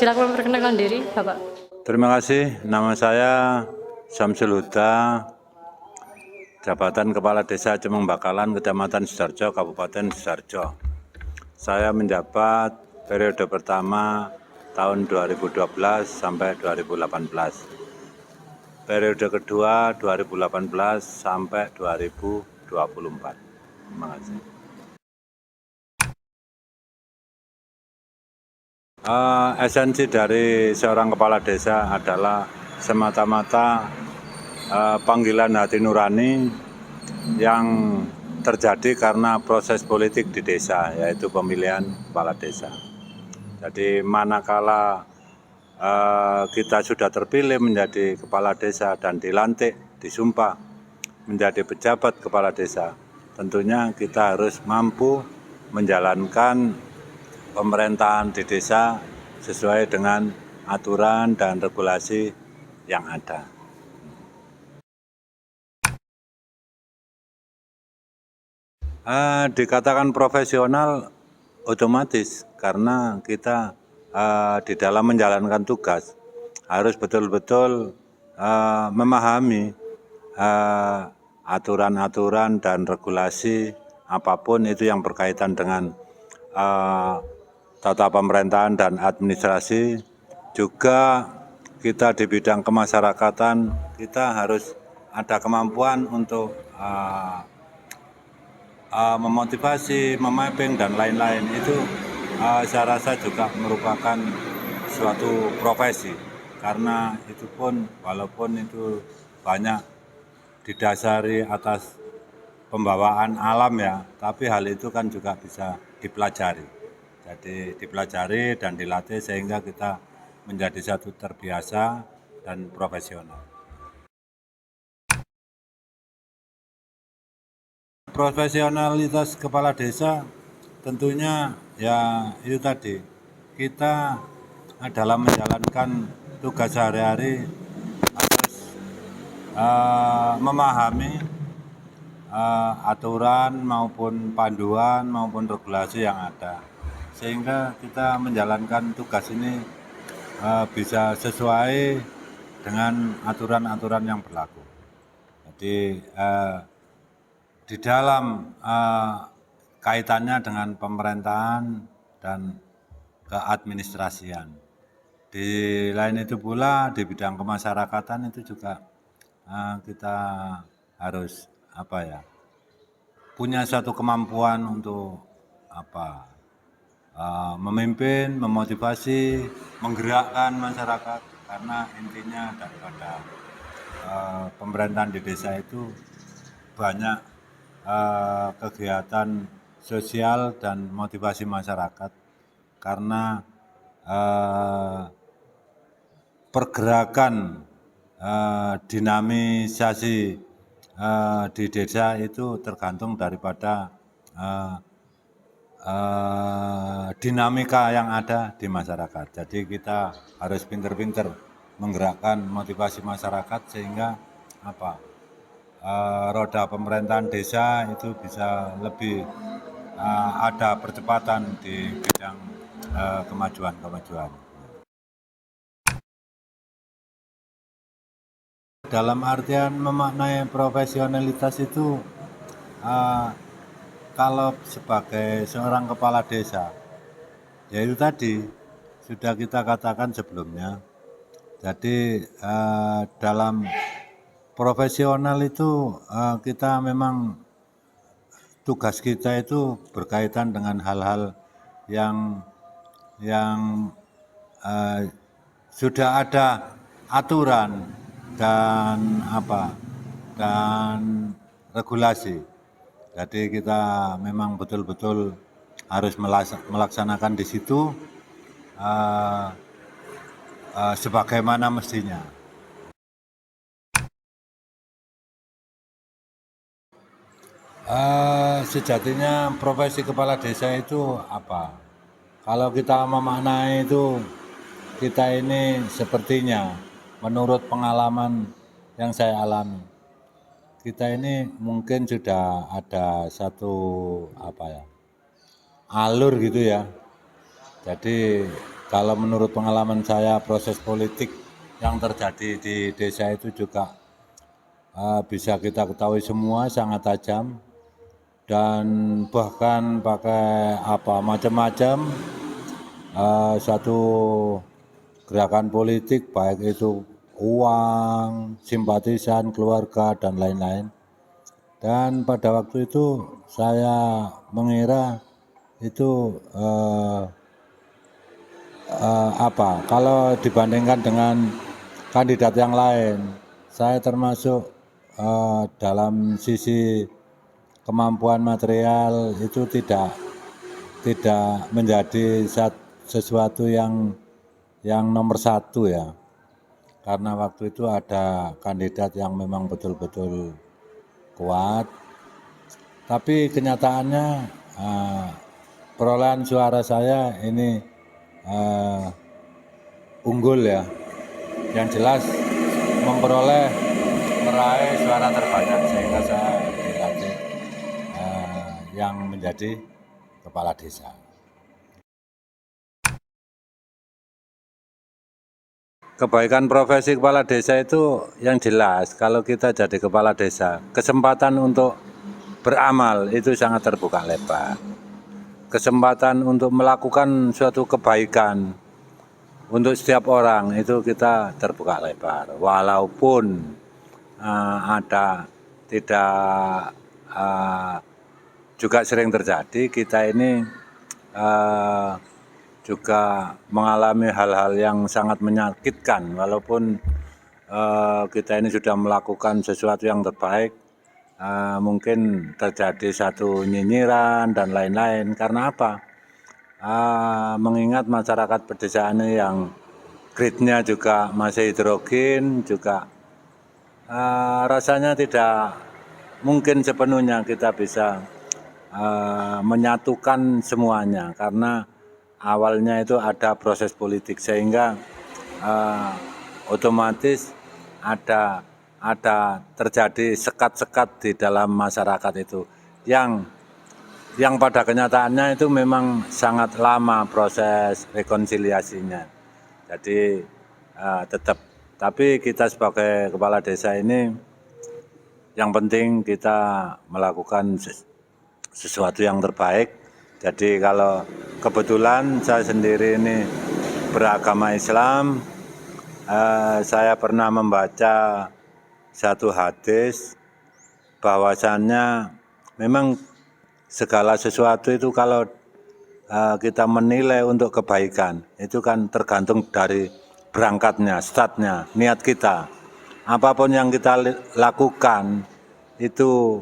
Silakan memperkenalkan diri, Bapak. Terima kasih, nama saya Syamsul Huda, jabatan Kepala Desa Cemeng Bakalan, Kecamatan Sidoarjo, Kabupaten Sidoarjo. Saya menjabat periode pertama tahun 2012 sampai 2018. Periode kedua 2018 sampai 2024. Terima kasih. Esensi dari seorang kepala desa adalah semata-mata panggilan hati nurani yang terjadi karena proses politik di desa, yaitu pemilihan kepala desa. Jadi manakala kita sudah terpilih menjadi kepala desa dan dilantik, disumpah menjadi pejabat kepala desa, tentunya kita harus mampu menjalankan pemerintahan di desa sesuai dengan aturan dan regulasi yang ada. Dikatakan profesional otomatis karena kita di dalam menjalankan tugas harus betul-betul memahami aturan-aturan dan regulasi apapun itu yang berkaitan dengan tata pemerintahan dan administrasi. Juga kita di bidang kemasyarakatan, kita harus ada kemampuan untuk memotivasi, memapping, dan lain-lain. Itu saya rasa juga merupakan suatu profesi, karena itu pun walaupun itu banyak didasari atas pembawaan alam ya, tapi hal itu kan juga bisa dipelajari. Jadi dipelajari dan dilatih sehingga kita menjadi satu terbiasa dan profesional. Profesionalitas kepala desa tentunya ya itu tadi, kita dalam menjalankan tugas sehari-hari harus memahami aturan maupun panduan maupun regulasi yang ada, sehingga kita menjalankan tugas ini bisa sesuai dengan aturan-aturan yang berlaku. Jadi di dalam kaitannya dengan pemerintahan dan keadministrasian. Di lain itu pula di bidang kemasyarakatan itu juga kita harus punya suatu kemampuan untuk memimpin, memotivasi, menggerakkan masyarakat, karena intinya daripada pemerintahan di desa itu banyak kegiatan sosial dan motivasi masyarakat, karena pergerakan dinamisasi di desa itu tergantung daripada dinamika yang ada di masyarakat. Jadi kita harus pinter-pinter menggerakkan motivasi masyarakat sehingga roda pemerintahan desa itu bisa lebih ada percepatan di bidang kemajuan. Dalam artian memaknai profesionalitas itu kalau sebagai seorang kepala desa, yaitu tadi sudah kita katakan sebelumnya. Jadi dalam profesional itu kita memang tugas kita itu berkaitan dengan hal-hal yang sudah ada aturan dan regulasi. Jadi kita memang betul-betul harus melaksanakan di situ sebagaimana mestinya. Sejatinya profesi kepala desa itu apa? Kalau kita memaknai itu, kita ini sepertinya menurut pengalaman yang saya alami, kita ini mungkin sudah ada satu alur gitu ya. Jadi kalau menurut pengalaman saya proses politik yang terjadi di desa itu juga bisa kita ketahui semua sangat tajam dan bahkan pakai macam-macam satu gerakan politik baik itu uang, simpatisan, keluarga dan lain-lain. Dan pada waktu itu saya mengira itu kalau dibandingkan dengan kandidat yang lain, saya termasuk dalam sisi kemampuan material itu tidak menjadi sesuatu yang nomor satu ya, karena waktu itu ada kandidat yang memang betul-betul kuat, tapi kenyataannya perolehan suara saya ini unggul ya, yang jelas meraih suara terbanyak sehingga saya dilantik yang menjadi kepala desa. Kebaikan profesi kepala desa itu yang jelas kalau kita jadi kepala desa, kesempatan untuk beramal itu sangat terbuka lebar. Kesempatan untuk melakukan suatu kebaikan untuk setiap orang itu kita terbuka lebar. Walaupun ada tidak juga sering terjadi, kita ini juga mengalami hal-hal yang sangat menyakitkan, walaupun kita ini sudah melakukan sesuatu yang terbaik, mungkin terjadi satu nyinyiran dan lain-lain. Karena apa? Mengingat masyarakat pedesaan ini yang gridnya juga masih hidrogen, juga rasanya tidak mungkin sepenuhnya kita bisa menyatukan semuanya, karena awalnya itu ada proses politik sehingga otomatis ada terjadi sekat-sekat di dalam masyarakat itu yang pada kenyataannya itu memang sangat lama proses rekonsiliasinya. Jadi tapi kita sebagai kepala desa ini yang penting kita melakukan sesuatu yang terbaik. Jadi kalau kebetulan saya sendiri ini beragama Islam, saya pernah membaca satu hadis bahwasannya memang segala sesuatu itu kalau kita menilai untuk kebaikan itu kan tergantung dari berangkatnya, startnya, niat kita. Apapun yang kita lakukan itu,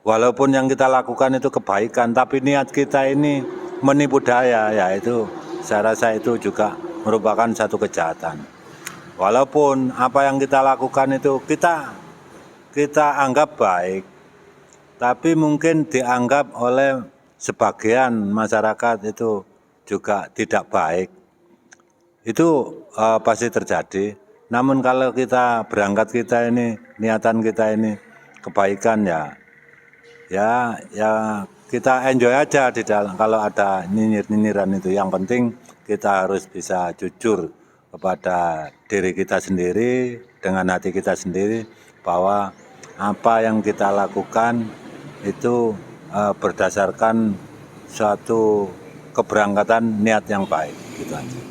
walaupun yang kita lakukan itu kebaikan, tapi niat kita ini menipu daya, ya itu saya rasa itu juga merupakan satu kejahatan. Walaupun apa yang kita lakukan itu kita anggap baik, tapi mungkin dianggap oleh sebagian masyarakat itu juga tidak baik. Itu pasti terjadi. Namun kalau kita berangkat kita ini, niatan kita ini kebaikan ya kita enjoy aja di dalam. Kalau ada nyinyiran itu, yang penting kita harus bisa jujur kepada diri kita sendiri, dengan hati kita sendiri, bahwa apa yang kita lakukan itu berdasarkan suatu keberangkatan niat yang baik, gitu aja.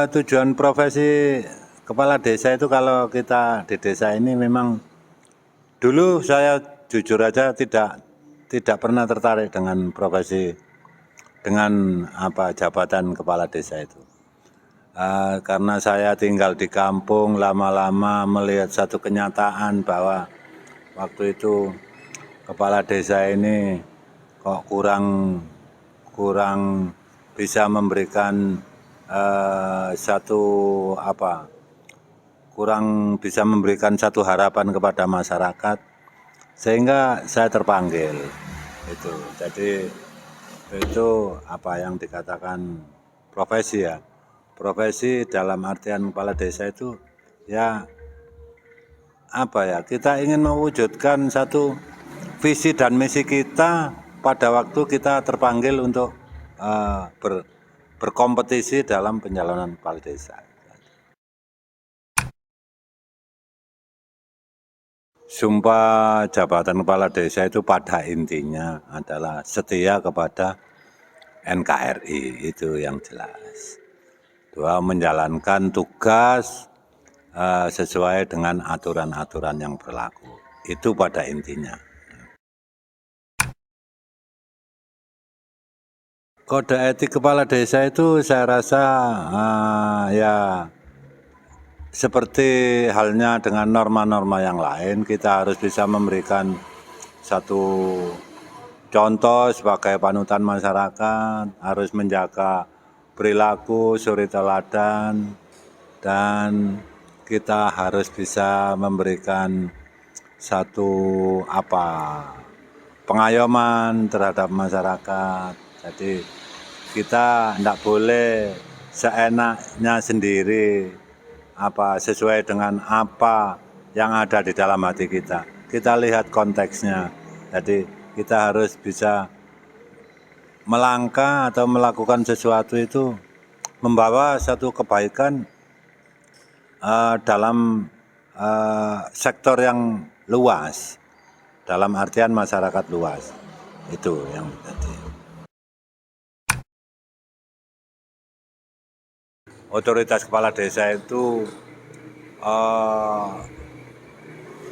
Tujuan profesi kepala desa itu, kalau kita di desa ini memang dulu saya jujur aja tidak pernah tertarik dengan profesi, dengan jabatan kepala desa itu. Karena saya tinggal di kampung, lama-lama melihat satu kenyataan bahwa waktu itu kepala desa ini kok kurang bisa memberikan kurang bisa memberikan satu harapan kepada masyarakat, sehingga saya terpanggil itu. Jadi itu apa yang dikatakan profesi ya. Profesi dalam artian kepala desa itu ya kita ingin mewujudkan satu visi dan misi kita pada waktu kita terpanggil untuk berkompetisi dalam pencalonan kepala desa. Sumpah jabatan kepala desa itu pada intinya adalah setia kepada NKRI, itu yang jelas. Dua, menjalankan tugas sesuai dengan aturan-aturan yang berlaku. Itu pada intinya. Kode etik kepala desa itu saya rasa ya seperti halnya dengan norma-norma yang lain, kita harus bisa memberikan satu contoh sebagai panutan masyarakat, harus menjaga perilaku, suri teladan, dan kita harus bisa memberikan satu pengayoman terhadap masyarakat. Jadi kita tidak boleh seenaknya sendiri, sesuai dengan apa yang ada di dalam hati kita. Kita lihat konteksnya. Jadi kita harus bisa melangkah atau melakukan sesuatu itu membawa satu kebaikan dalam sektor yang luas, dalam artian masyarakat luas. Itu yang tadi. Otoritas kepala desa itu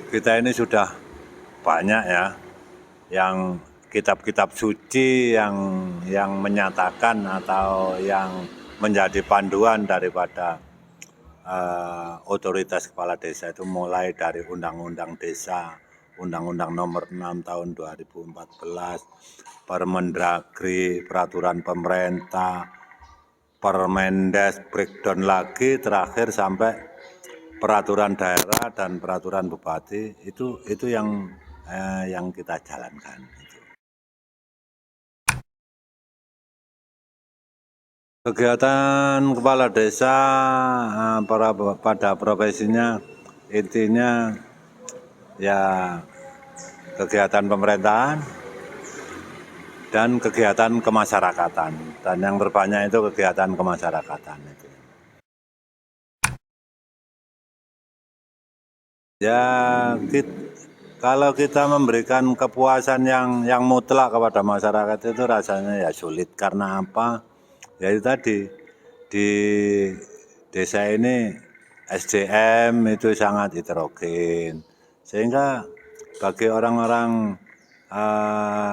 kita ini sudah banyak ya yang kitab-kitab suci yang menyatakan atau yang menjadi panduan daripada otoritas kepala desa itu, mulai dari Undang-Undang Desa, Undang-Undang Nomor 6 Tahun 2014, Permendagri, Peraturan Pemerintah, Permendes, breakdown lagi, terakhir sampai peraturan daerah dan peraturan bupati, itu yang kita jalankan. Kegiatan kepala desa pada profesinya intinya ya kegiatan pemerintahan dan kegiatan kemasyarakatan, dan yang terbanyak itu kegiatan kemasyarakatan itu. Ya, kalau kita memberikan kepuasan yang mutlak kepada masyarakat itu rasanya ya sulit. Karena apa? Ya itu tadi, di desa ini SDM itu sangat heterogen, sehingga bagi orang-orang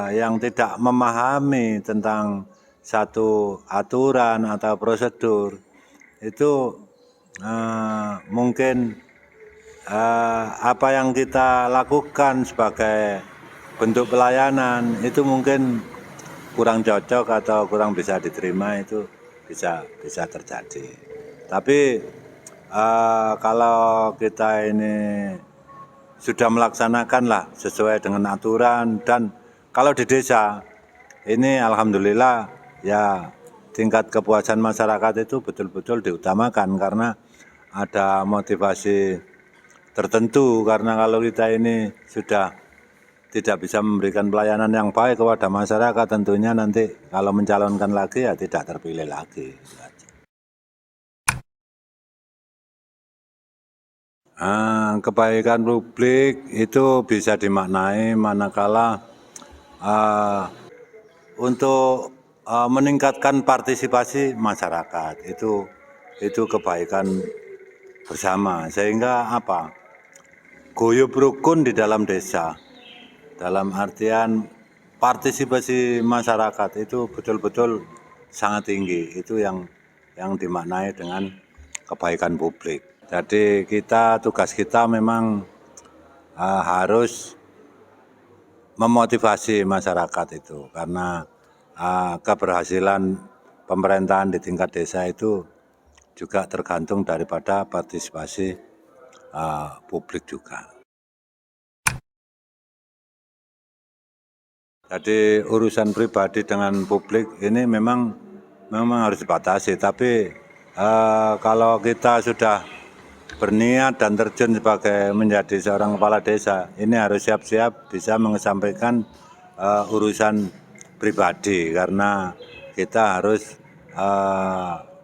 yang tidak memahami tentang satu aturan atau prosedur itu mungkin apa yang kita lakukan sebagai bentuk pelayanan itu mungkin kurang cocok atau kurang bisa diterima, itu bisa terjadi. Tapi kalau kita ini sudah melaksanakan lah sesuai dengan aturan, dan kalau di desa ini alhamdulillah ya tingkat kepuasan masyarakat itu betul-betul diutamakan karena ada motivasi tertentu. Karena kalau kita ini sudah tidak bisa memberikan pelayanan yang baik kepada masyarakat, tentunya nanti kalau mencalonkan lagi ya tidak terpilih lagi. Kebaikan publik itu bisa dimaknai manakala untuk meningkatkan partisipasi masyarakat, itu kebaikan bersama, sehingga guyub rukun di dalam desa, dalam artian partisipasi masyarakat itu betul-betul sangat tinggi. Itu yang dimaknai dengan kebaikan publik. Jadi tugas kita memang harus memotivasi masyarakat itu, karena keberhasilan pemerintahan di tingkat desa itu juga tergantung daripada partisipasi publik juga. Jadi urusan pribadi dengan publik ini memang harus dibatasi, tapi kalau kita sudah berniat dan terjun sebagai menjadi seorang kepala desa, ini harus siap-siap bisa mengesampaikan urusan pribadi, karena kita harus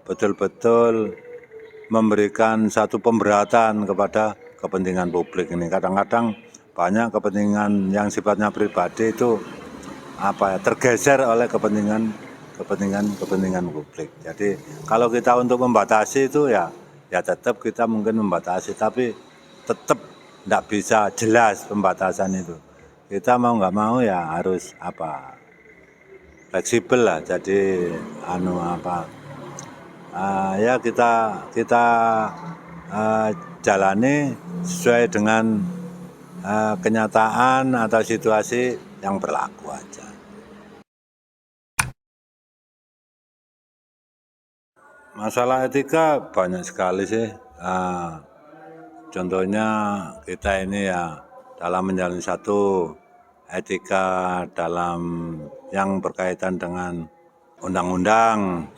betul-betul memberikan satu pemberatan kepada kepentingan publik ini. Kadang-kadang banyak kepentingan yang sifatnya pribadi itu tergeser oleh kepentingan publik. Jadi kalau kita untuk membatasi itu ya tetap kita mungkin membatasi, tapi tetap tidak bisa jelas pembatasan itu. Kita mau nggak mau ya harus fleksibel lah. Jadi ya kita jalani sesuai dengan kenyataan atau situasi yang berlaku aja. Masalah etika banyak sekali sih. Contohnya kita ini ya dalam menjalani satu etika dalam yang berkaitan dengan undang-undang,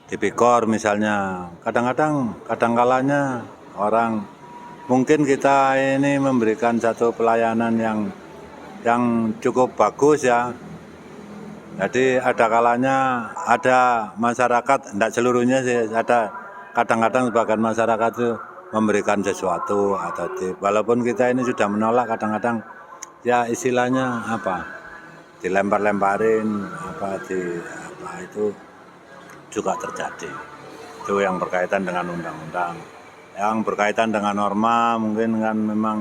tipikor misalnya. Kadang-kalanya orang mungkin kita ini memberikan satu pelayanan yang cukup bagus ya. Jadi ada kalanya ada masyarakat, tidak seluruhnya sih, ada kadang-kadang sebagian masyarakat itu memberikan sesuatu atau walaupun kita ini sudah menolak, kadang-kadang ya istilahnya dilempar-lemparin itu juga terjadi. Itu yang berkaitan dengan undang-undang, yang berkaitan dengan norma, mungkin kan memang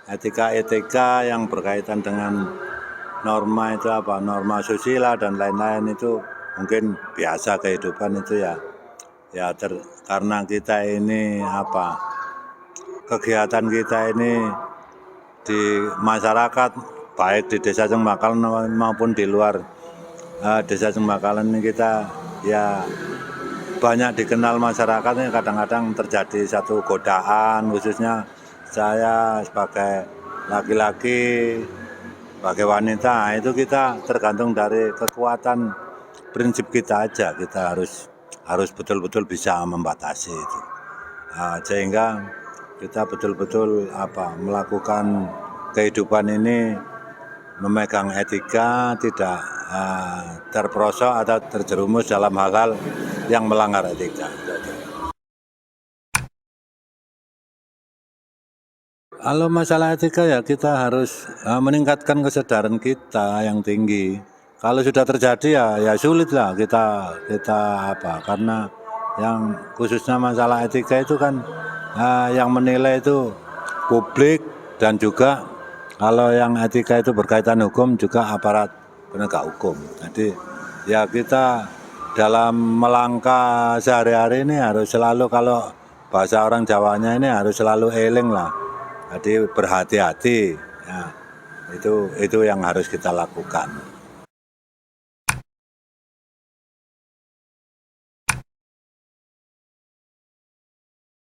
etika yang berkaitan dengan norma itu norma susila dan lain-lain itu mungkin biasa kehidupan itu ya karena kita ini kegiatan kita ini di masyarakat, baik di Desa Cengmakalan maupun di luar Desa Cengmakalan ini kita ya banyak dikenal masyarakatnya. Kadang-kadang terjadi satu godaan, khususnya saya sebagai laki-laki, sebagai wanita, itu kita tergantung dari kekuatan prinsip kita aja. Kita harus betul-betul bisa membatasi itu, sehingga kita betul-betul melakukan kehidupan ini memegang etika, tidak terperosok atau terjerumus dalam hal-hal yang melanggar etika. Kalau masalah etika ya kita harus meningkatkan kesadaran kita yang tinggi. Kalau sudah terjadi ya sulit lah kita karena yang khususnya masalah etika itu kan yang menilai itu publik, dan juga kalau yang etika itu berkaitan hukum juga aparat penegak hukum. Jadi ya kita dalam melangkah sehari-hari ini harus selalu, kalau bahasa orang Jawanya ini harus selalu eling lah. Jadi berhati-hati, ya, itu yang harus kita lakukan.